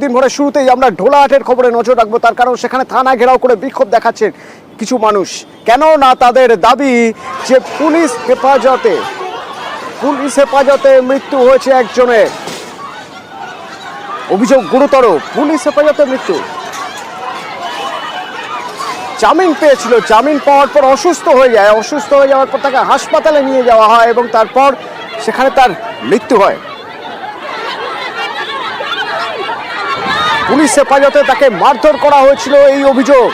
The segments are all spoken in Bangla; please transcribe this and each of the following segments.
দিন ভরে শুরুতেই আমরা ঢোলাহাটের খবরে নজর রাখবো, তার কারণ সেখানে থানা ঘেরাও করে বিক্ষোভ দেখাচ্ছেন কিছু মানুষ। কেন না তাদের দাবি যে পুলিশ হেফাজতে মৃত্যু হয়েছে একজনের, অভিযোগ গুরুতর। পুলিশ হেফাজতে মৃত্যু, জামিন পেয়েছিল, জামিন পাওয়ার পর অসুস্থ হয়ে যাওয়ার পর তাকে হাসপাতালে নিয়ে যাওয়া হয় এবং তারপর সেখানে তার মৃত্যু হয়। পুলিশ হেফাজতে তাকে মারধর করা হয়েছিল, এই অভিযোগ।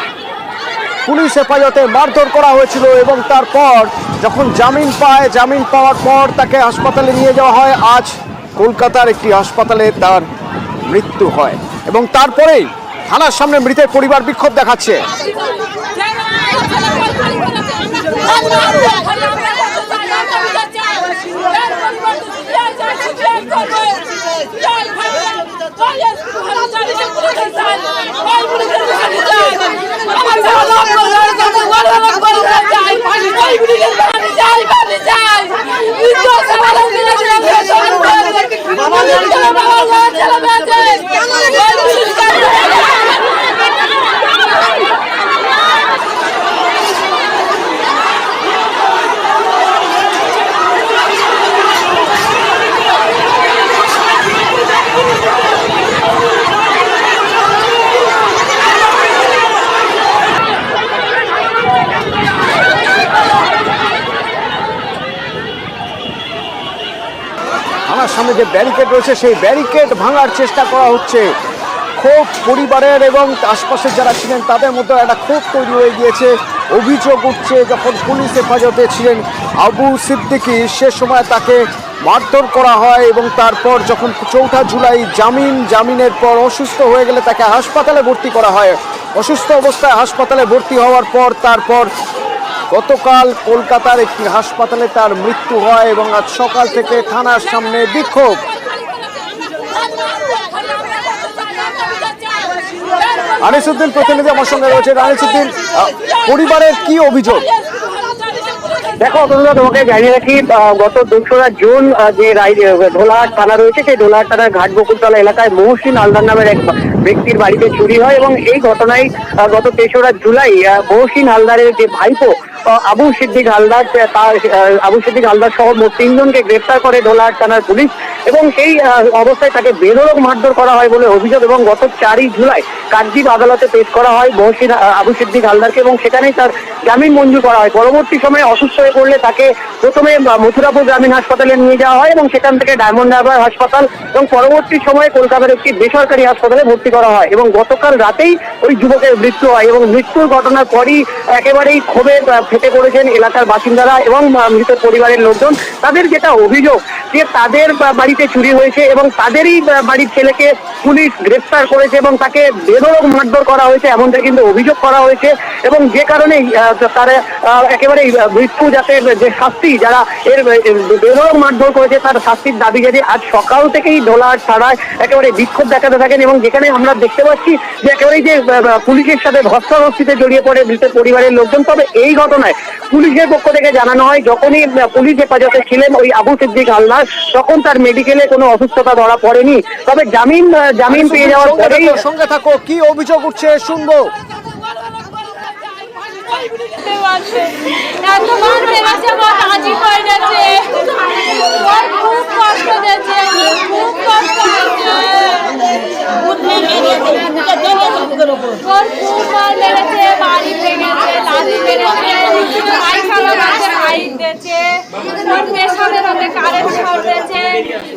পুলিশ হেফাজতে মারধর করা হয়েছিল এবং তারপর যখন জামিন পায়, জামিন পাওয়ার পর তাকে হাসপাতালে নিয়ে যাওয়া হয়। আজ কলকাতার একটি হাসপাতালে তার মৃত্যু হয় এবং তারপরেই থানার সামনে মৃতের পরিবার বিক্ষোভ দেখাচ্ছে। থানার সামনে যে ব্যারিকেড রয়েছে সেই ব্যারিকেড ভাঙার চেষ্টা করা হচ্ছে। ক্ষোভ পরিবারের এবং আশপাশের যারা ছিলেন তাদের মধ্যে একটা ক্ষোভ তৈরি হয়ে গিয়েছে। অভিযোগ উঠছে যখন পুলিশ হেফাজতে ছিলেন আবু সিদ্দিকী, সে সময় তাকে মারধর করা হয় এবং তারপর যখন 4 জুলাই জামিনের পর অসুস্থ হয়ে গেলে তাকে হাসপাতালে ভর্তি করা হয়। অসুস্থ অবস্থায় হাসপাতালে ভর্তি হওয়ার পর তারপর গতকাল কলকাতার একটি হাসপাতালে তার মৃত্যু হয় এবং আজ সকাল থেকে থানার সামনে বিক্ষোভ। আনিসুদ্দিন প্রতিনিধি আমার সঙ্গে রয়েছে। আনিসুদ্দিন, পরিবারের কি অভিযোগ? দেখো তোমাকে জানিয়ে রাখি, গত 2রা জুন যে ঢোলাহাট থানা রয়েছে সেই ঢোলাহাট থানার ঘাট বকুলতলা এলাকায় মহসিন হালদার নামের এক ব্যক্তির বাড়িতে চুরি হয় এবং এই ঘটনায় গত 3রা জুলাই মহসিন হালদারের যে ভাইপো আবু সিদ্দিক হালদার সহ মোট 3 জনকে গ্রেফতার করে ঢোলাহাট থানার পুলিশ এবং সেই অবস্থায় তাকে বেধড়ক মারধর করা হয় বলে অভিযোগ এবং গত 4 জুলাই কাকদ্বীপ আদালতে পেশ করা হয় মহসিন আবু সিদ্দিক হালদারকে এবং সেখানেই তার জামিন মঞ্জুর করা হয়। পরবর্তী সময়ে অসুস্থ হয়ে পড়লে তাকে প্রথমে মথুরাপুর গ্রামীণ হাসপাতালে নিয়ে যাওয়া হয় এবং সেখান থেকে ডায়মন্ড হারবার হাসপাতাল এবং পরবর্তী সময়ে কলকাতার একটি বেসরকারি হাসপাতালে ভর্তি করা হয় এবং গতকাল রাতেই ওই যুবকের মৃত্যু হয় এবং মৃত্যুর ঘটনার পরই একেবারেই ক্ষোভে ফেটে পড়েছেন এলাকার বাসিন্দারা এবং মৃতের পরিবারের লোকজন। তাদের যেটা অভিযোগ যে তাদের বাড়িতে চুরি হয়েছে এবং তাদেরই বাড়ির ছেলেকে পুলিশ গ্রেফতার করেছে এবং তাকে বেধড়ক মারধর করা হয়েছে এমনটা কিন্তু অভিযোগ করা হয়েছে এবং যে কারণেই তারা একেবারে মৃত্যু যাতে যে শাস্তি যারা এর বেধড়ক মারধর করেছে তার শাস্তির দাবি জানিয়ে আজ সকাল থেকেই ঢোলাহাট থানায় একেবারে বিক্ষোভ দেখাতে থাকেন এবং যেখানে আমরা দেখতে পাচ্ছি যে একেবারে যে পুলিশের সাথে ধস্তাধস্তিতে জড়িয়ে পড়ে মৃতের পরিবারের লোকজন। তবে এই ঘটনায় পুলিশের পক্ষ থেকে জানানো হয় যখনই পুলিশ হেফাজতে ছিলেন ওই আবু সিদ্দিক হালদার তখন তার মেডিকেলে কোনো অসুস্থতা ধরা পড়েনি। তবে জামিন পেয়ে যাওয়ার পরেই সঙ্গে থাকো, কি অভিযোগ উঠছে শুনবো।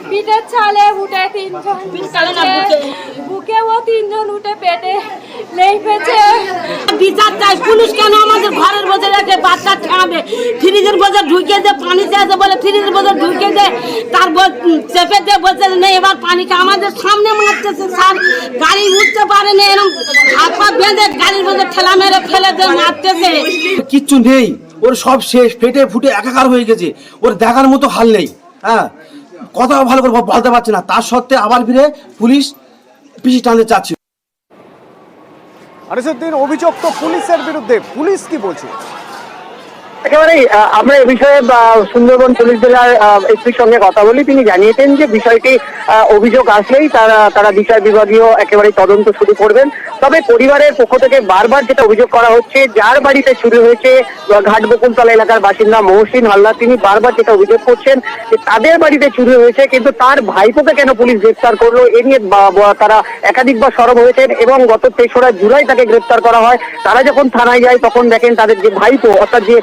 পিঠের ছালে উঠে 3 জন, বুকেও 3 জন উঠে পেটে লেপেছে। বিচার চাই, পুলিশ কেন আমাদের ঘরের বসে রেখে বাচ্চা ঠাঁবে, ফ্রিজের বসে ঢুকে দে, পানি চাইছে বলে ফ্রিজের বসে ঢুকে দে, তার চেপে দিয়ে বসে নেই এবার পানিকে আমাদের সামনে মারতেছে। স্যার গাড়ি উঠতে পারে না, এরকম হাত পা বেঁধে গাড়ির বসে ঠেলা মেরে ফেলে দিয়ে মারতেছে। কিচ্ছু নেই, ওর সব শেষ, ফেটে ফুটে একাকার হয়ে গেছে, ওর দেখার মতো হাল নেই। হ্যাঁ, কথা ভালো করে বলতে পারছে না, তার সত্ত্বে আবার ফিরে পুলিশ পিছিয়ে টানতে চাচ্ছে। আনিসুদ্দিন, অভিযোগ তো পুলিশের বিরুদ্ধে, পুলিশ কি বলছে? একেবারেই আমরা এ বিষয়ে সুন্দরবন পুলিশ জেলার এসপির সঙ্গে কথা বলি। তিনি জানিয়েছেন যে বিষয়টি অভিযোগ আসলেই তারা বিচার বিভাগীয় একেবারে তদন্ত শুরু করবেন। তবে পরিবারের পক্ষ থেকে বারবার যেটা অভিযোগ করা হচ্ছে, যার বাড়িতে চুরি হয়েছে ঘাটবকুলতলা এলাকার বাসিন্দা মহসিন হালদার, তিনি বারবার যেটা অভিযোগ করছেন যে তাদের বাড়িতে চুরি হয়েছে কিন্তু তার ভাইপোকে কেন পুলিশ গ্রেফতার করলো, এ নিয়ে তারা একাধিকবার সরব হয়েছেন এবং গত 3রা জুলাই তাকে গ্রেফতার করা হয়। তারা যখন থানায় যায় তখন দেখেন তাদের যে ভাইপো অর্থাৎ যে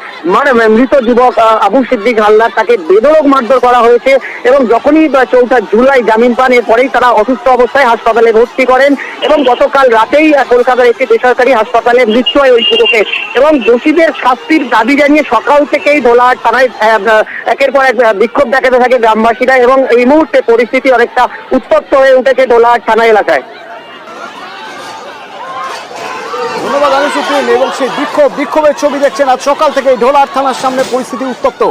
মৃত যুবক আবু সিদ্দিক হালদার, তাকে বেধড়ক মারধর করা হয়েছে এবং যখনই 4 জুলাই জামিন পান এরপরেই তারা অসুস্থ অবস্থায় হাসপাতালে ভর্তি করেন এবং গতকাল রাতেই কলকাতার একটি বেসরকারি হাসপাতালে মৃত্যু হয় ওই যুবকের। এবং দোষীদের শাস্তির দাবি জানিয়ে সকাল থেকেই ধোলাহাট থানায় একের পর এক বিক্ষোভ দেখাতে থাকে গ্রামবাসীরা এবং এই মুহূর্তে পরিস্থিতি অনেকটা উত্তপ্ত হয়ে উঠেছে ধোলাহাট থানা এলাকায়। ধন্যবাদ আনিসুদ্দিন। এবং সেই বিক্ষোভের ছবি দেখছেন আজ সকাল থেকে ঢোলাহাট থানার সামনে পরিস্থিতি উত্তপ্ত।